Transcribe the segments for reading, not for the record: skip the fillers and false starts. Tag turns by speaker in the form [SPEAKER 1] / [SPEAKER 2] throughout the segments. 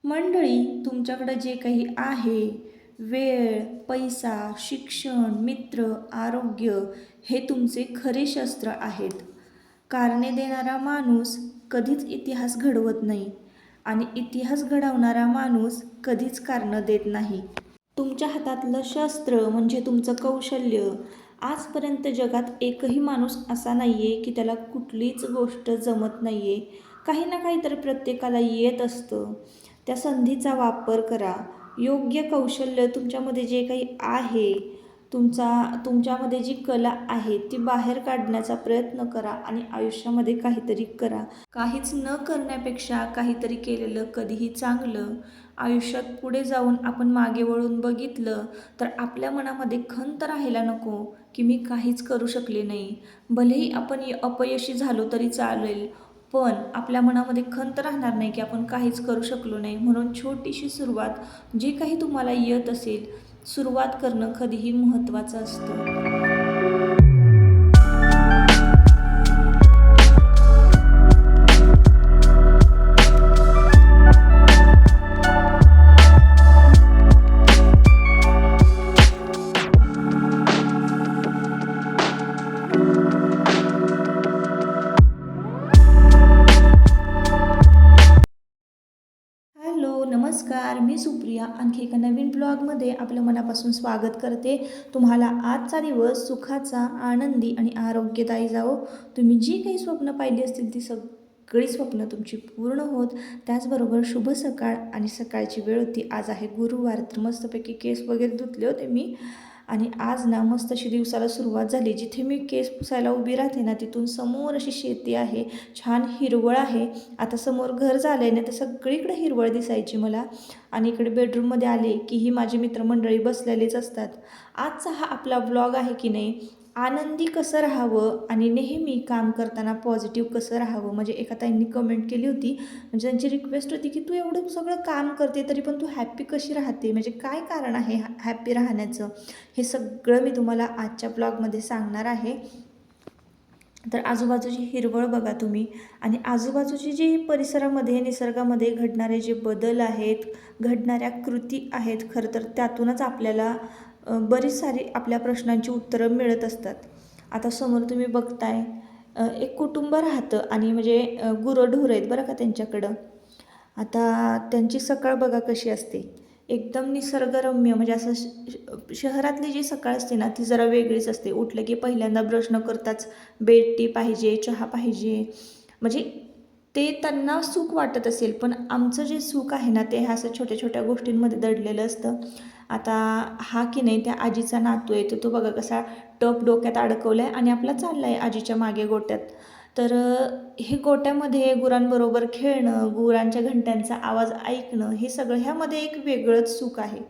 [SPEAKER 1] मंडळी, तुमच्याकडे जे काही आहे, वेळ, पैसा, शिक्षण, मित्र, आरोग्य हे तुमचे खरे शस्त्र आहेत. कारणे देणारा माणूस कधीच इतिहास घडवत नाही आणि इतिहास घडवणारा माणूस कधीच कारणं देत नाही. तुमच्या हातातलं शस्त्र म्हणजे तुमचं कौशल्य. आजपर्यंत जगात एकही माणूस असा नाही आहे की त्याला कुठलीच गोष्ट जमत नाही आहे. काही ना काहीतरी प्रत्येकाला येत असतं. त्या संधीचा वापर करा. योग्य कौशल्य तुमच्यामध्ये जे काही आहे, तुमच्यामध्ये जी कला आहे ती बाहेर काढण्याचा प्रयत्न करा आणि आयुष्यामध्ये काहीतरी करा. काहीच न करण्यापेक्षा काहीतरी केलेलं कधीही चांगलं. आयुष्यात पुढे जाऊन आपण मागे वळून बघितलं तर आपल्या मनामध्ये खंत राहायला नको की मी काहीच करू शकले नाही. भलेही आपण अपयशी झालो तरी चालेल, पण आपल्या मनामध्ये खंत राहणार नाही की आपण काहीच करू शकलो नाही. म्हणून छोटीशी सुरुवात, जे काही तुम्हाला येत असेल, सुरुवात करणं कधीही महत्त्वाचं असतं. हॅलो, नमस्कार. मी सुप्रिया आणखी एका नवीन ब्लॉगमध्ये आपलं मनापासून स्वागत करते. तुम्हाला आजचा दिवस सुखाचा, आनंदी आणि आरोग्यदायी जावो. तुम्ही जी काही स्वप्न पाहिली असतील ती सगळी स्वप्न तुमची पूर्ण होत. त्याचबरोबर शुभ सकाळ. आणि सकाळची वेळ होती, आज आहे गुरुवार. तर मस्तपैकी केस वगैरे धुतले होते मी आणि आज ना मस्त अशी दिवसाला सुरुवात झाली. जिथे मी केस पुसायला उभी राहते ना, तिथून समोर अशी शेती आहे, छान हिरवळ आहे. आता समोर घर झालं आहे ना, तर सगळीकडे हिरवळ दिसायची मला. आणि इकडे बेडरूममध्ये आले की ही माझी मित्रमंडळी बसलेलीच असतात. आजचा हा आपला ब्लॉग आहे की नाही, आनंदी कसं राहावं आणि नेहमी काम करताना पॉझिटिव्ह कसं राहावं. म्हणजे एका ताईंनी कमेंट केली होती, म्हणजे त्यांची रिक्वेस्ट होती की तू एवढं सगळं काम करते तरी पण तू हॅप्पी कशी राहते, म्हणजे काय कारण आहे हॅप्पी राहण्याचं. हे सगळं मी तुम्हाला आजच्या ब्लॉगमध्ये सांगणार आहे. तर आजूबाजूची हिरवळ बघा तुम्ही, आणि आजूबाजूची जी परिसरामध्ये, निसर्गामध्ये घडणारे जे बदल आहेत, घडणाऱ्या कृती आहेत, खरं तर त्यातूनच आपल्याला बरीच सारी आपल्या प्रश्नांची उत्तरं मिळत असतात. आता समोर तुम्ही बघताय, एक कुटुंब राहतं आणि म्हणजे गुरंढोरं आहेत बरं का त्यांच्याकडं. आता त्यांची सकाळ बघा कशी असते, एकदम निसर्गरम्य. म्हणजे असं शहरातली जी सकाळ असते ना, ती जरा वेगळीच असते. उठलं की पहिल्यांदा ब्रश न करताच बेड टी पाहिजे, चहा पाहिजे. म्हणजे ते त्यांना सुख वाटत असेल, पण आमचं जे सुख आहे ना, ते ह्या असं छोट्या छोट्या गोष्टींमध्ये दडलेलं असतं. आता हा की नाही त्या आजीचा नातू आहे, तर तो बघा कसा टप डोक्यात अडकवला आहे आणि आपला चालला आहे आजीच्या मागे गोट्यात. तर हे गोट्यामध्ये गुरांबरोबर खेळणं, गुरांच्या घंट्यांचा आवाज ऐकणं, हे सगळं ह्यामध्ये एक वेगळंच सुख आहे.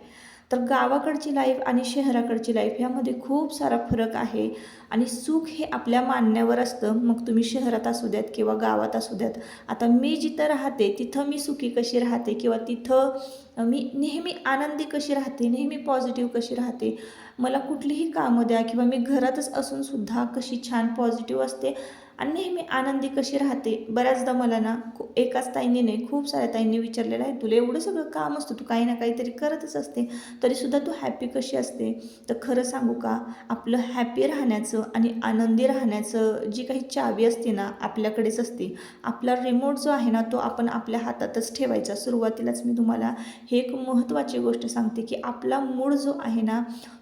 [SPEAKER 1] तर गावाकडची लाईफ आणि शहराकडची लाईफ ह्यामध्ये खूप सारा फरक आहे. आणि सुख हे आपल्या मानण्यावर असतं, मग तुम्ही शहरात असू द्यात किंवा गावात असू द्यात. आता मी जिथं राहते तिथं मी सुखी कशी राहते, किंवा तिथं मी नेहमी आनंदी कशी राहते, नेहमी पॉझिटिव्ह कशी राहते. मला कुठलीही कामं द्या किंवा मी घरातच असूनसुद्धा कशी छान पॉझिटिव्ह असते आणि नेहमी आनंदी कशी राहते. बऱ्याचदा मला ना एकाच ताईंनी नाही, खूप साऱ्या ताईंनी विचारलेलं आहे, तुला एवढं सगळं काम असतं, तू काही ना काहीतरी करतच असते, तरीसुद्धा तू हॅप्पी कशी असते. तर खरं सांगू का, आपलं हॅप्पी राहण्याचं आणि आनंदी राहण्याचं जी काही चावी असते ना, आपल्याकडेच असते. आपला रिमोट जो आहे ना, तो आपण आपल्या हातातच ठेवायचा. सुरुवातीलाच मी तुम्हाला हे एक महत्त्वाची गोष्ट सांगते की आपला मूड जो आहे ना,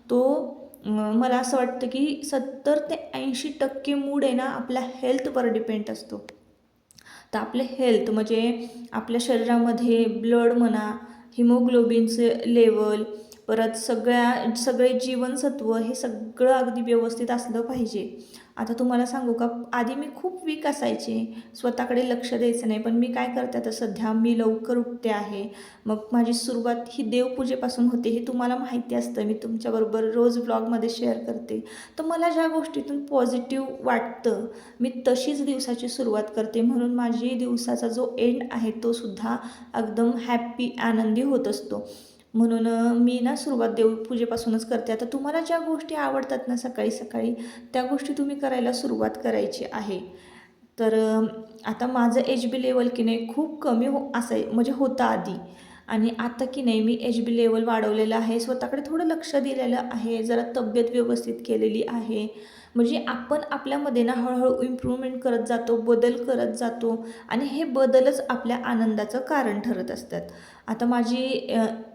[SPEAKER 1] तो मला असं वाटतं की 70 ते 80% मूड आहे ना, आपल्या हेल्थवर डिपेंड असतो. तर आपले हेल्थ म्हणजे आपल्या शरीरामध्ये ब्लड म्हणा, हिमोग्लोबिनचे लेवल, परत सगळे जीवनसत्व, हे सगळं अगदी व्यवस्थित असलं पाहिजे. आता तुम्हाला सांगू का, आधी मी खूप वीक असायचे, स्वतःकडे लक्ष द्यायचं नाही. पण मी काय करते आता सध्या, मी लवकर उठते आहे. मग माझी सुरुवात ही देवपूजेपासून होते, हे तुम्हाला माहिती असतं. मी तुमच्याबरोबर रोज ब्लॉगमध्ये शेअर करते. तर मला ज्या गोष्टीतून पॉझिटिव्ह वाटतं, मी तशीच दिवसाची सुरुवात करते. म्हणून माझी दिवसाचा जो एंड आहे तो सुद्धा एकदम हॅप्पी, आनंदी होत असतो. म्हणून मी ना सुरुवात देवपूजेपासूनच करते. आता तुम्हाला ज्या गोष्टी आवडतात ना सकाळी सकाळी, त्या गोष्टी तुम्ही करायला सुरुवात करायची आहे. तर आता माझं एच बी लेवल की नाही खूप कमी म्हणजे होतं आधी. आणि आता की नाही मी एच बी लेवल वाढवलेलं आहे, स्वतःकडे थोडं लक्ष दिलेलं आहे, जरा तब्येत व्यवस्थित केलेली आहे. म्हणजे आपण आपल्यामध्ये ना हळूहळू इम्प्रूव्हमेंट करत जातो, बदल करत जातो आणि हे बदलच आपल्या आनंदाचं कारण ठरत असतात. आता माझी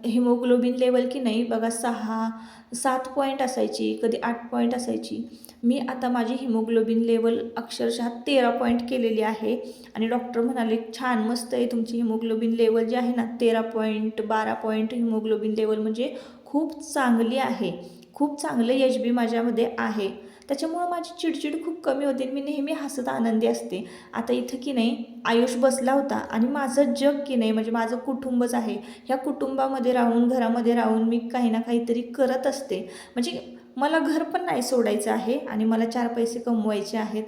[SPEAKER 1] हिमोग्लोबिन लेवल की नाही बघा 7 पॉईंट असायची, कधी 8 पॉईंट असायची. मी आता माझी हिमोग्लोबिन लेवल अक्षरशः 13 पॉईंट केलेली आहे आणि डॉक्टर म्हणाले, "छान, मस्त आहे तुमची हिमोग्लोबिन लेवल जी आहे ना 13 पॉईंट, 12 पॉईंट हिमोग्लोबिन लेवल म्हणजे खूप चांगली आहे. खूप चांगलं एच बी माझ्यामध्ये आहे." त्याच्यामुळं माझी चिडचिड खूप कमी होते. मी नेहमी हसत आनंदी असते. आता इथं की नाही आयुष बसला होता आणि माझं जग की नाही म्हणजे माझं कुटुंबच आहे. ह्या कुटुंबामध्ये राहून, घरामध्ये राहून मी काही ना काहीतरी करत असते. म्हणजे मला घर पण नाही सोडायचं आहे आणि मला 4 पैसे कमवायचे आहेत.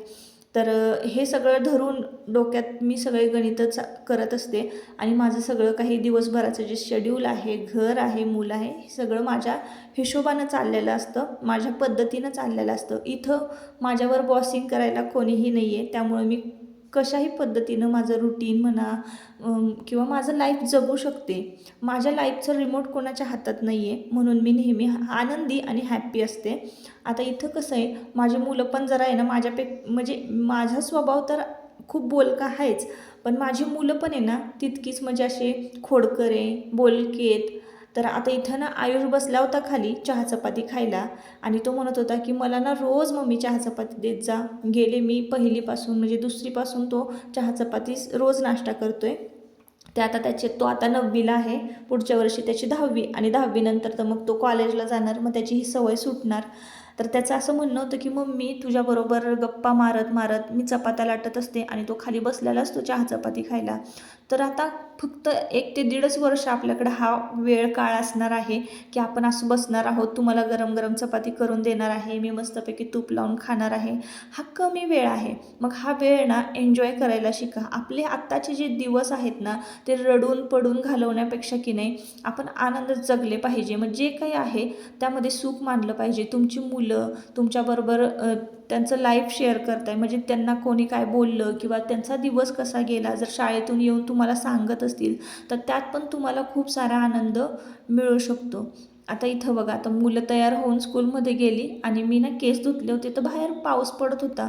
[SPEAKER 1] तर हे सगळं धरून डोक्यात मी सगळे गणितच करत असते आणि माझं सगळं काही दिवसभराचं जे शेड्यूल आहे, घर आहे, मुलं आहे, हे सगळं माझ्या हिशोबानं चाललेलं असतं, माझ्या पद्धतीनं चाललेलं असतं. इथं माझ्यावर बॉसिंग करायला कोणीही नाही आहे. त्यामुळे मी कशाही पद्धतीनं माझं रुटीन म्हणा किंवा माझं लाईफ जगू शकते. माझ्या लाईफचं रिमोट कोणाच्या हातात नाही आहे, म्हणून मी नेहमी आनंदी आणि हॅप्पी असते. आता इथं कसं आहे, माझी मुलं पण जरा आहे ना म्हणजे माझा स्वभाव तर खूप बोलका आहेच, पण माझी मुलं पण आहे ना तितकीच म्हणजे असे खोडकरे, बोलकेत. तर आता इथं ना आयुष बसला होता खाली चहा चपाती खायला आणि तो म्हणत होता की मला ना रोज मम्मी चहा चपाती देत जा. गेले मी पहिलीपासून म्हणजे दुसरीपासून तो चहा चपाती रोज नाश्ता करतोय. तो आता 9वीला आहे. पुढच्या वर्षी त्याची 10वी आणि 10वी नंतर तर मग तो कॉलेजला जाणार. मग त्याची ही सवय सुटणार. तर त्याचं असं म्हणणं होतं की मम्मी तुझ्याबरोबर गप्पा मारत मारत मी चपात्या लाटत असते आणि तो खाली बसलेला असतो चहा चपाती खायला. तर आता फक्त 1 ते 1.5 वर्ष आपल्याकडे हा वेळ काळ असणार आहे की आपण असं बसणार आहोत. तुम्हाला गरम गरम चपाती करून देणार आहे. मी मस्तपैकी तूप लावून खाणार आहे. हा कमी वेळ आहे. मग हा वेळ ना एन्जॉय करायला शिका. आपले आत्ताचे जे दिवस आहेत ना ते रडून पडून घालवण्यापेक्षा की नाही आपण आनंदात जगले पाहिजे. मग जे काही आहे त्यामध्ये सुख मानलं पाहिजे. तुमची मुलं तुमच्याबरोबर त्यांचं लाईफ शेअर करताय म्हणजे त्यांना कोणी काय बोललं किंवा त्यांचा दिवस कसा गेला जर शाळेतून येऊन तुम्हाला सांगत असतील तर त्यात पण तुम्हाला खूप सारा आनंद मिळू शकतो. आता इथं बघा, आता मुलं तयार होऊन स्कूलमध्ये गेली आणि मी ना केस धुतले होते तर बाहेर पाऊस पडत होता.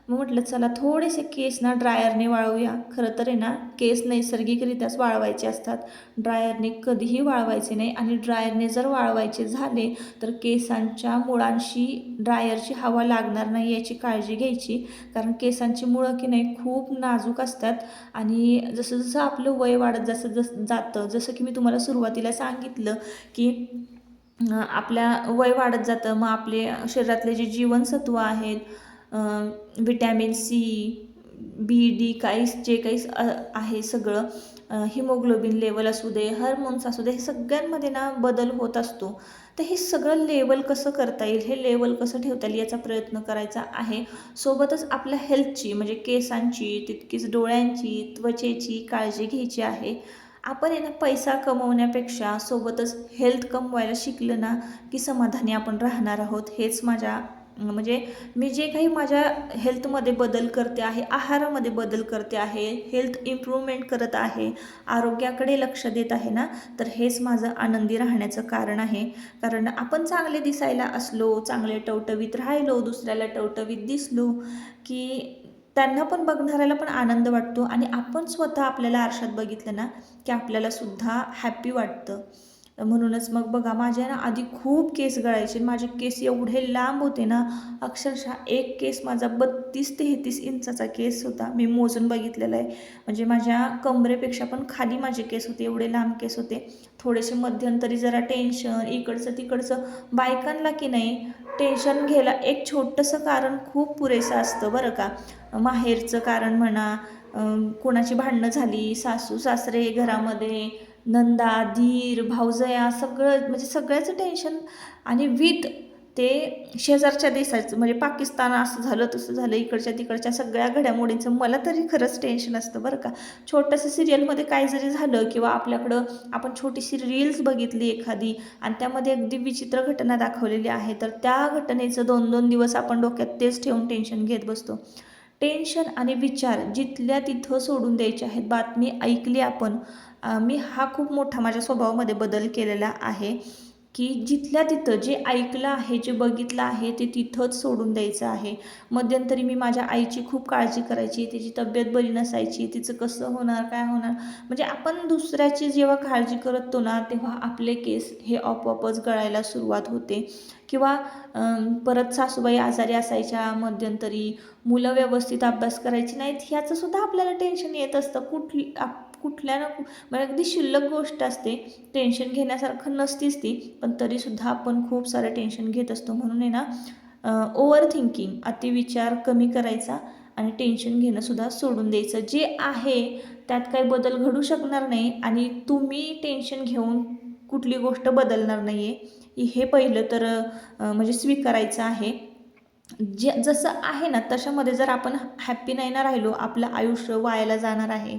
[SPEAKER 1] मग म्हटलं चला थोडेसे केस ना ड्रायरने वाळवूया. खरं तर आहे ना केस नैसर्गिकरित्याच वाळवायचे असतात, ड्रायरने कधीही वाळवायचे नाही. आणि ड्रायरने जर वाळवायचे झाले तर केसांच्या मुळांशी ड्रायरची हवा लागणार नाही याची काळजी घ्यायची. कारण केसांची मुळं की नाही खूप नाजूक असतात आणि जसं जसं आपलं वय वाढत जातं, जसं की मी तुम्हाला सुरुवातीला सांगितलं की आपल्या वय वाढत जातं, मग आपले शरीरातले जे जीवनसत्व आहेत, व्हिटॅमिन सी, बी, डी काही जे काही आहे सगळं, हिमोग्लोबिन लेवल असू दे, हार्मोन्स असू दे, हे सगळ्यांमध्ये ना बदल होत असतो. तर हे सगळं लेवल कसं करता येईल, हे लेवल कसं ठेवता येईल याचा प्रयत्न करायचा आहे. सोबतच आपल्या हेल्थची म्हणजे केसांची, तितकीच डोळ्यांची, त्वचेची काळजी घ्यायची आहे. आपण आहे ना पैसा कमवण्यापेक्षा सोबतच हेल्थ कमवायला शिकलं ना की समाधानी आपण राहणार आहोत. हेच माझ्या म्हणजे मी जे काही माझ्या हेल्थमध्ये बदल करते आहे, आहारामध्ये बदल करते आहे, हेल्थ इम्प्रूव्हमेंट करत आहे, आरोग्याकडे लक्ष देत आहे ना, तर हेच माझं आनंदी राहण्याचं कारण आहे. कारण आपण चांगले दिसायला असलो, चांगले टवटवीत राहिलो, दुसऱ्याला टवटवीत दिसलो की त्यांना पण बघणाऱ्याला पण आनंद वाटतो आणि आपण स्वतः आपल्याला आरशात बघितलं ना की आपल्याला सुद्धा हॅप्पी वाटतं. म्हणूनच मग बघा माझ्या ना आधी खूप केस गळायचे. माझे केस एवढे लांब होते ना, अक्षरशः एक केस माझा 32-33 इंचाचा केस होता. मी मोजून बघितलेला आहे. म्हणजे माझ्या कमरेपेक्षा पण खाली माझे केस होते, एवढे लांब केस होते. थोडेसे मध्यंतरी जरा टेन्शन इकडचं तिकडचं, बायकांना की नाही टेन्शन घ्यायला एक छोटंसं कारण खूप पुरेसं असतं बरं का. माहेरचं कारण म्हणा, कोणाची भांडणं झाली, सासू सासरे घरामध्ये, नंदा, धीर, भावजया, सगळं म्हणजे सगळ्याचं टेन्शन. आणि ते शेजारच्या देशाचं म्हणजे पाकिस्तान असं झालं तसं झालं, इकडच्या तिकडच्या सगळ्या घडामोडींचं मला तरी खरंच टेन्शन असतं बरं का. छोटंसं सिरियलमध्ये काय जरी झालं किंवा आपल्याकडं आपण छोटीशी रील्स बघितली एखादी आणि त्यामध्ये अगदी विचित्र घटना दाखवलेली आहे, तर त्या घटनेचं 2-2 दिवस आपण डोक्यात तेच ठेवून टेन्शन घेत बसतो. टेन्शन आणि विचार जिथल्या तिथं सोडून द्यायचे आहेत. बातमी ऐकली आपण मी हा खूप मोठा माझ्या स्वभावामध्ये बदल केलेला आहे, की जिथल्या तिथं जे ऐकलं आहे, जे बघितलं आहे ते तिथंच सोडून द्यायचं आहे. मध्यंतरी मी माझ्या आईची खूप काळजी करायची, तिची तब्येत बरी नसायची, तिचं कसं होणार, काय होणार, म्हणजे आपण दुसऱ्याची जेव्हा काळजी करतो ना, तेव्हा आपले केस हे आपोआपच गळायला सुरुवात होते. किंवा परत सासूबाई आजारी असायच्या मध्यंतरी, मुलं व्यवस्थित अभ्यास करायची नाहीत, ह्याचंसुद्धा आपल्याला टेन्शन येत असतं. कुठल्या ना म्हणजे अगदी शिल्लक गोष्ट असते, टेन्शन घेण्यासारखं नसतीच ती, पण तरीसुद्धा आपण खूप सारं टेन्शन घेत असतो. म्हणून आहे ना, ओव्हर थिंकिंग, अतिविचार कमी करायचा आणि टेन्शन घेणंसुद्धा सोडून द्यायचं. जे आहे त्यात काही बदल घडू शकणार नाही आणि तुम्ही टेन्शन घेऊन कुठली गोष्ट बदलणार नाही आहे, हे पहिलं तर म्हणजे स्वीकारायचं आहे. जसं आहे ना तशामध्ये जर आपण हॅप्पी नाही ना राहिलो, आपलं आयुष्य वायाला जाणार आहे.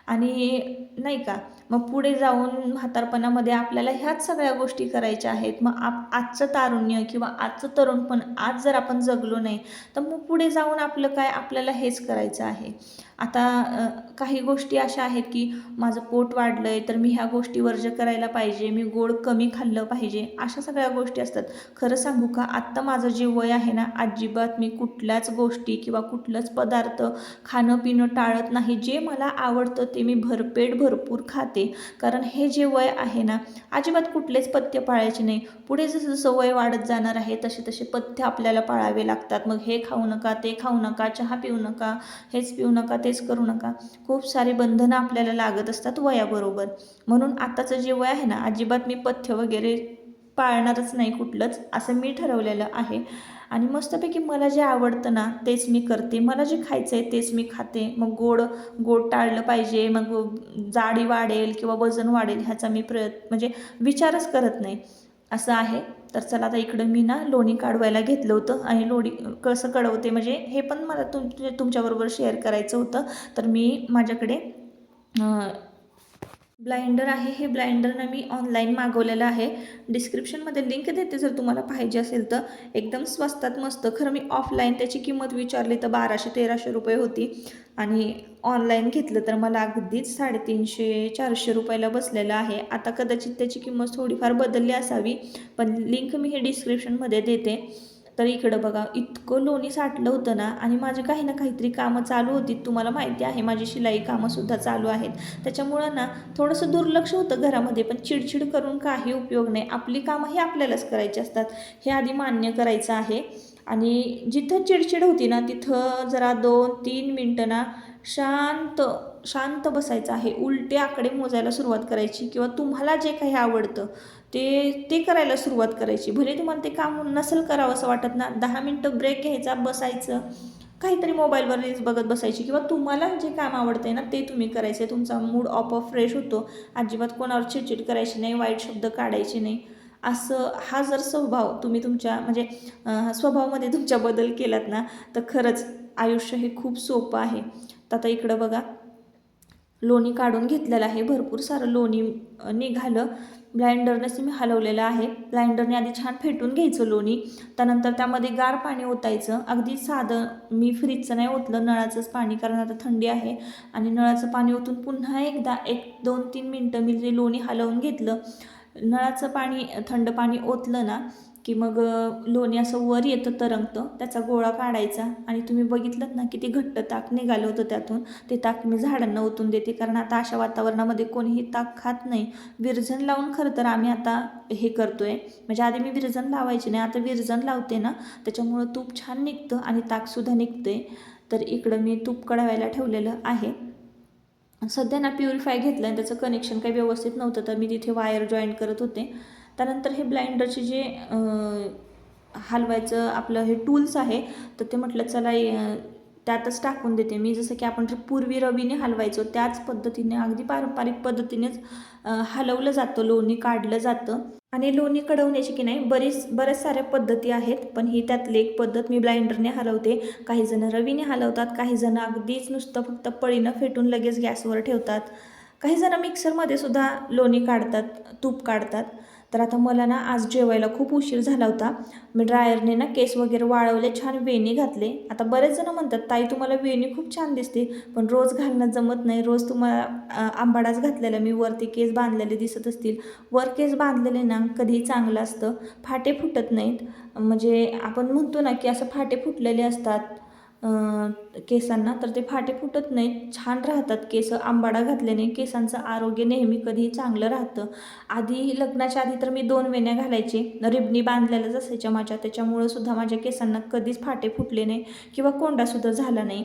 [SPEAKER 1] आणि नाही का, मग पुढे जाऊन म्हातारपणामध्ये आपल्याला ह्याच सगळ्या गोष्टी करायच्या आहेत. मग आजचं तारुण्य किंवा आजचं तरुणपण आज जर आपण जगलो नाही, तर मग पुढे जाऊन आपलं काय, आपल्याला हेच करायचं आहे. आता काही गोष्टी अशा आहेत की माझं पोट वाढलं आहे, तर मी ह्या गोष्टी वर्ज्य करायला पाहिजे, मी गोड कमी खाल्लं पाहिजे, अशा सगळ्या गोष्टी असतात. खरं सांगू का, आत्ता माझं जे वय आहे ना, अजिबात मी कुठल्याच गोष्टी किंवा कुठलंच पदार्थ खाणं पिणं टाळत नाही. जे मला आवडतं ते मी भरपूर खाते. कारण हे जे वय आहे ना, अजिबात कुठलेच पथ्य पाळायचे नाही. पुढे जसं जसं वय वाढत जाणार आहे तसे तसे पथ्य आपल्याला पाळावे लागतात. मग हे खाऊ नका, ते खाऊ नका, चहा पिऊ नका, हेच पिऊ नका, तेच करू नका. खूप सारी बंधनं आपल्याला लागत असतात वयाबरोबर. म्हणून आताचं जे वय आहे ना, अजिबात मी पथ्य वगैरे पाळणारच नाही कुठलंच, असं मी ठरवलेलं आहे. आणि मस्तपैकी मला जे आवडतं ना तेच मी करते, मला जे खायचं आहे तेच मी खाते. मग गोड गोड टाळलं पाहिजे, मग जाडी वाढेल किंवा वजन वाढेल ह्याचा मी म्हणजे विचारच करत नाही, असं आहे. तर चला आता इकडं मी ना लोणी काढवायला घेतलं होतं आणि लोणी कसं कढवते म्हणजे हे पण मला तुमच्याबरोबर शेअर करायचं होतं. तर मी माझ्याकडे ब्लाइंडर आहे, हे ब्लाइंडरनं मी ऑनलाईन मागवलेलं आहे. डिस्क्रिप्शनमध्ये लिंक देते जर तुम्हाला पाहिजे असेल तर. एकदम स्वस्तात मस्त. खरं मी ऑफलाईन त्याची किंमत विचारली तर 1200-1300 होती आणि ऑनलाईन घेतलं तर मला अगदीच 350-400 रुपयाला बसलेलं आहे. आता कदाचित त्याची किंमत थोडीफार बदलली असावी, पण लिंक मी हे डिस्क्रिप्शनमध्ये देते. तर इकडं बघा, इतकं लोणी साठलं होतं ना, आणि माझी काही ना काहीतरी कामं चालू होती. तुम्हाला माहिती आहे माझी शिलाई कामंसुद्धा चालू आहेत. त्याच्यामुळं ना थोडंसं दुर्लक्ष होतं घरामध्ये, पण चिडचिड करून काही उपयोग नाही. आपली कामं ही आपल्यालाच करायची असतात, हे आधी मान्य करायचं आहे. आणि जिथं चिडचिड होती ना तिथं जरा 2-3 मिनटं ना शांत शांत बसायचं आहे. उलटे आकडे मोजायला सुरुवात करायची किंवा तुम्हाला जे काही आवडतं ते ते करायला सुरुवात करायची. भले तुम्हाला ते काम नसेल करावं असं वाटत ना, 10 मिनटं ब्रेक घ्यायचा, बसायचं, काहीतरी मोबाईलवर रील्स बघत बसायची किंवा तुम्हाला जे काम आवडतंय ना ते तुम्ही करायचे. तुमचा मूड आपोआप फ्रेश होतो. अजिबात कोणावर चिडचिड करायची नाही, वाईट शब्द काढायचे नाही. असं हा जर स्वभाव तुम्ही तुमच्या म्हणजे स्वभावामध्ये तुमच्या बदल केलात ना, तर खरंच आयुष्य हे खूप सोपं आहे. तर आता इकडं बघा, लोणी काढून घेतलेलं आहे, भरपूर सारं लोणी निघालं. ब्लाइंडरनेच मी हलवलेलं आहे. ब्लाइंडरने आधी छान फेटून घ्यायचं लोणी. त्यानंतर त्यामध्ये गार पाणी ओतायचं, अगदी साधं. मी फ्रीजचं नाही ओतलं, नळाचंच पाणी, कारण आता थंडी आहे. आणि नळाचं पाणी ओतून पुन्हा एकदा 1-2-3 मिनटं मी जे लोणी हलवून घेतलं. नळाचं पाणी, थंड पाणी ओतलं ना की मग लोणी असं वर येतं, तरंगतं. त्याचा गोळा काढायचा आणि तुम्ही बघितलं ना किती घट्ट ताक निघालं होतं त्यातून. ते ताक मी झाडांना ओतून देते, कारण आता अशा वातावरणामध्ये कोणीही ताक खात नाही. विरजण लावून खरं तर आम्ही आता हे करतोय. म्हणजे आधी मी विरजण लावायची नाही, आता विरजण लावते ना, त्याच्यामुळं तूप छान निघतं आणि ताकसुद्धा निघते. तर इकडं मी तूप कढवायला ठेवलेलं आहे. सध्या ना प्युरिफाय घेतलं आणि त्याचं कनेक्शन काही व्यवस्थित नव्हतं, तर मी तिथे वायर जॉईंट करत होते. त्यानंतर हे ब्लाइंडरचे जे हलवायचं आपलं हे टूल्स आहे, तर ते म्हटलं चला त्यातच टाकून देते मी. जसं की आपण पूर्वी रवीने हलवायचो त्याच पद्धतीने, अगदी पारंपरिक पद्धतीनेच हलवलं जातं, लोणी काढलं जातं. आणि लोणी कढवण्याची की नाही बऱ्याच साऱ्या पद्धती आहेत, पण ही त्यातली एक पद्धत. मी ब्लाइंडरने हलवते. काही जण रवीने हलवतात, काही जण अगदीच नुसतं फक्त पळीनं फेटून लगेच गॅसवर ठेवतात, काही जण मिक्सरमध्ये सुद्धा लोणी काढतात, तूप काढतात. तर आता मला ना आज जेवायला खूप उशीर झाला होता. मी ड्रायरने ना केस वगैरे वाळवले, छान वेणी घातले. आता बरेच जण म्हणतात, ताई तुम्हाला वेणी खूप छान दिसते, पण रोज घालणं जमत नाही. रोज तुम्हाला आंबाडाच घातलेला, मी वरती केस बांधलेले दिसत असतील. वर केस बांधलेले ना कधीही चांगलं असतं, फाटे फुटत नाहीत. म्हणजे आपण म्हणतो ना की असं फाटे फुटलेले असतात केसांना, तर ते फाटे फुटत नाहीत, छान राहतात केस. आंबाडा घातल्याने केसांचं आरोग्य नेहमी कधीही चांगलं राहतं. आधी लग्नाच्या आधी तर मी 2 वेण्या घालायचे, रिबनी बांधलेल्याच असायच्या माझ्या, त्याच्यामुळं सुद्धा माझ्या केसांना कधीच फाटे फुटले नाही किंवा कोंडासुद्धा झाला नाही.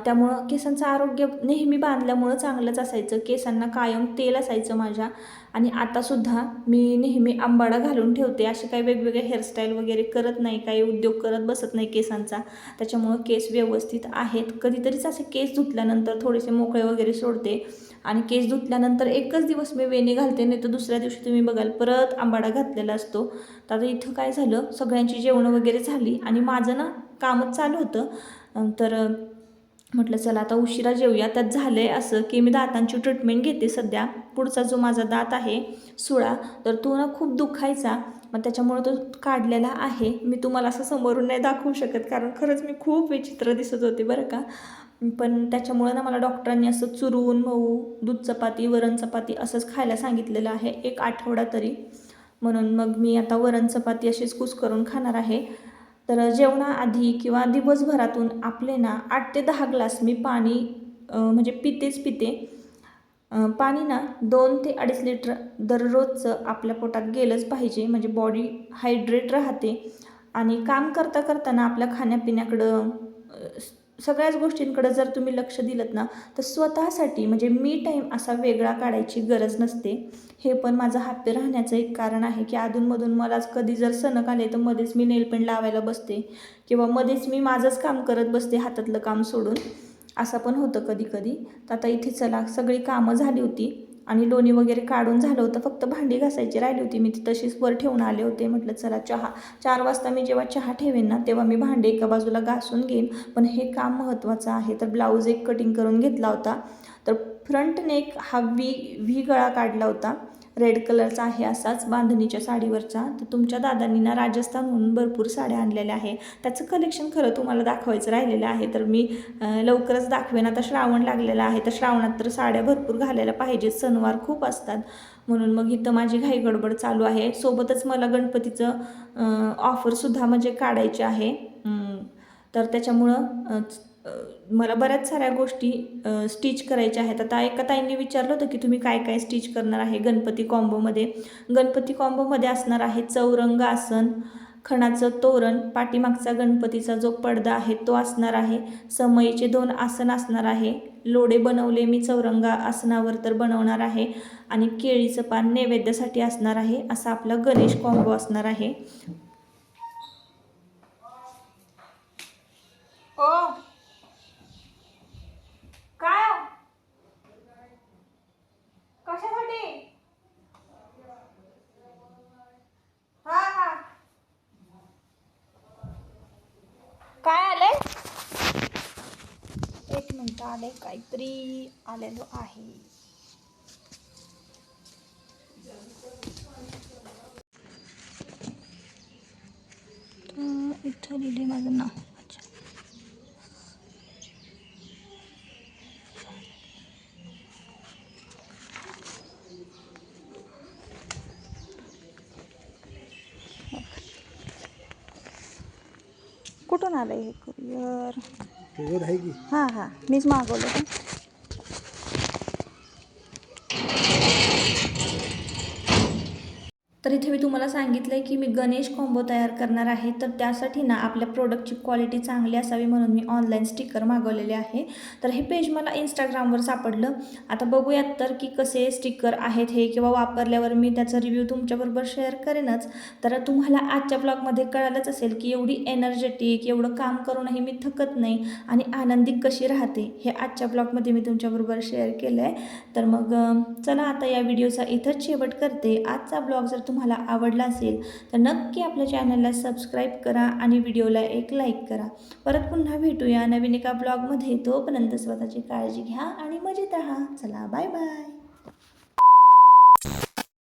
[SPEAKER 1] त्यामुळं केसांचं आरोग्य नेहमी बांधल्यामुळं चांगलंच असायचं. केसांना कायम तेल असायचं माझ्या. आणि आतासुद्धा मी नेहमी आंबाडा घालून ठेवते. असे काही वेगवेगळे हेअरस्टाईल वगैरे करत नाही, काही उद्योग करत बसत नाही केसांचा. त्याच्यामुळं केस व्यवस्थित आहेत. कधीतरीच असे केस धुतल्यानंतर थोडेसे मोकळे वगैरे सोडते, आणि केस धुतल्यानंतर एकच दिवस मी वेणी घालते, नाही तर दुसऱ्या दिवशी तुम्ही बघाल परत आंबाडा घातलेला असतो. तर आता इथं काय झालं, सगळ्यांची जेवणं वगैरे झाली आणि माझं ना कामच चालू होतं. तर म्हटलं चला आता उशिरा जेवूया. त्यात झालं आहे असं की मी दातांची ट्रीटमेंट घेते सध्या. पुढचा जो माझा दात आहे सुळा, तर तो ना खूप दुखायचा, मग त्याच्यामुळे तो काढलेला आहे. मी तुम्हाला असं समोरून नाही दाखवू शकत, कारण खरंच मी खूप विचित्र दिसत होते बरं का. पण त्याच्यामुळे ना मला डॉक्टरांनी असं चुरून मऊ दूध चपाती, वरण चपाती असंच खायला सांगितलेलं आहे 1 आठवडा तरी. म्हणून मग मी आता वरण चपाती अशीच कुस्करून खाणार आहे. तर जेवणाआधी किंवा दिवसभरातून आपले ना 8 ते 10 ग्लास मी पाणी म्हणजे पिते. पाणी ना 2 ते 2.5 लिटर दररोजचं आपल्या पोटात गेलंच पाहिजे, म्हणजे बॉडी हायड्रेट राहते. आणि काम करता करताना आपल्या खाण्यापिण्याकडं सगळ्याच गोष्टींकडं जर तुम्ही लक्ष दिलंत ना, तर स्वतःसाठी म्हणजे मी टाईम असा वेगळा काढायची गरज नसते. हे पण माझं हॅपी राहण्याचं एक कारण आहे, की अधूनमधून मलाच कधी जर सणक आले तर मध्येच मी नेलपेंट लावायला बसते, किंवा मध्येच मी माझंच काम करत बसते हातातलं काम सोडून. असं पण होतं कधी कधी. तर आता इथे चला सगळी कामं झाली होती आणि लोणी वगैरे काढून झालं होतं, फक्त भांडी घासायची राहिली होती. मी ती तशीच वर ठेवून आले होते. म्हटलं चला 4 वाजता मी जेव्हा चहा ठेवेन ना, तेव्हा मी भांडे एका बाजूला घासून घेईन. पण हे काम महत्त्वाचं आहे. तर ब्लाऊज एक कटिंग करून घेतला होता. तर फ्रंट नेक हा व्ही गळा काढला होता, रेड कलरचा आहे असाच बांधणीच्या साडीवरचा. तर तुमच्या दादांनी ना राजस्थानहून भरपूर साड्या आणलेल्या आहे. त्याचं कलेक्शन खरं तुम्हाला दाखवायचं राहिलेलं आहे, तर मी लवकरच दाखवेन. आता श्रावण लागलेला आहे, तर श्रावणात तर साड्या भरपूर घालायला पाहिजेत, सणवार खूप असतात. म्हणून मग इथं माझी घाई गडबड चालू आहे. सोबतच मला गणपतीचं ऑफरसुद्धा म्हणजे काढायची आहे. तर त्याच्यामुळं मला बऱ्याच साऱ्या गोष्टी स्टिच करायच्या आहेत. आता एका ताईंनी विचारलं होतं की तुम्ही काय काय स्टिच करणार आहे गणपती कॉम्बोमध्ये. गणपती कॉम्बोमध्ये असणार आहे चौरंग आसन, खणाचं तोरण, पाठीमागचा गणपतीचा जो पडदा आहे तो असणार आहे, समईचे 2 आसन असणार आहे, लोढे बनवले मी चौरंग आसनावर तर बनवणार आहे, आणि केळीचं पान नैवेद्यासाठी असणार आहे. असा आपला गणेश कॉम्बो असणार आहे. काय कशासाठी? हा हा, काय आलंय? एक मिनिट, आलंय काहीतरी आलेलो आहे. इथं लिहिले माझं नाव. अच्छा, कुठून आलं हे कुरिअर? आहे की? हां हां, मीच मागवलं होतं. तर इथे मी तुम्हाला सांगितलं आहे की मी गणेश कॉम्बो तयार करणार आहे. तर त्यासाठी ना आपल्या प्रोडक्टची क्वालिटी चांगली असावी म्हणून मी ऑनलाईन स्टिकर मागवलेले आहे. तर हे पेज मला इंस्टाग्रामवर सापडलं. आता बघूयात तर की कसे स्टिकर आहेत हे, किंवा वापरल्यावर मी त्याचा रिव्ह्यू तुमच्याबरोबर शेअर करेनच. तर तुम्हाला आजच्या ब्लॉगमध्ये कळालंच असेल की एवढी एनर्जेटिक, एवढं काम करूनही मी थकत नाही आणि आनंदी कशी राहते, हे आजच्या ब्लॉगमध्ये मी तुमच्याबरोबर शेअर केलं आहे. तर मग चला आता या व्हिडिओचा इथंच शेवट करते. आजचा ब्लॉग जर तुम्हाला आवडला असेल तर नक्की आपल्या चॅनलला सबस्क्राईब करा आणि व्हिडिओला एक लाईक करा. परत पुन्हा भेटूया नवीन एका ब्लॉगमध्ये. तोपर्यंत स्वतःची काळजी घ्या आणि मजेत राहा. चला बाय बाय.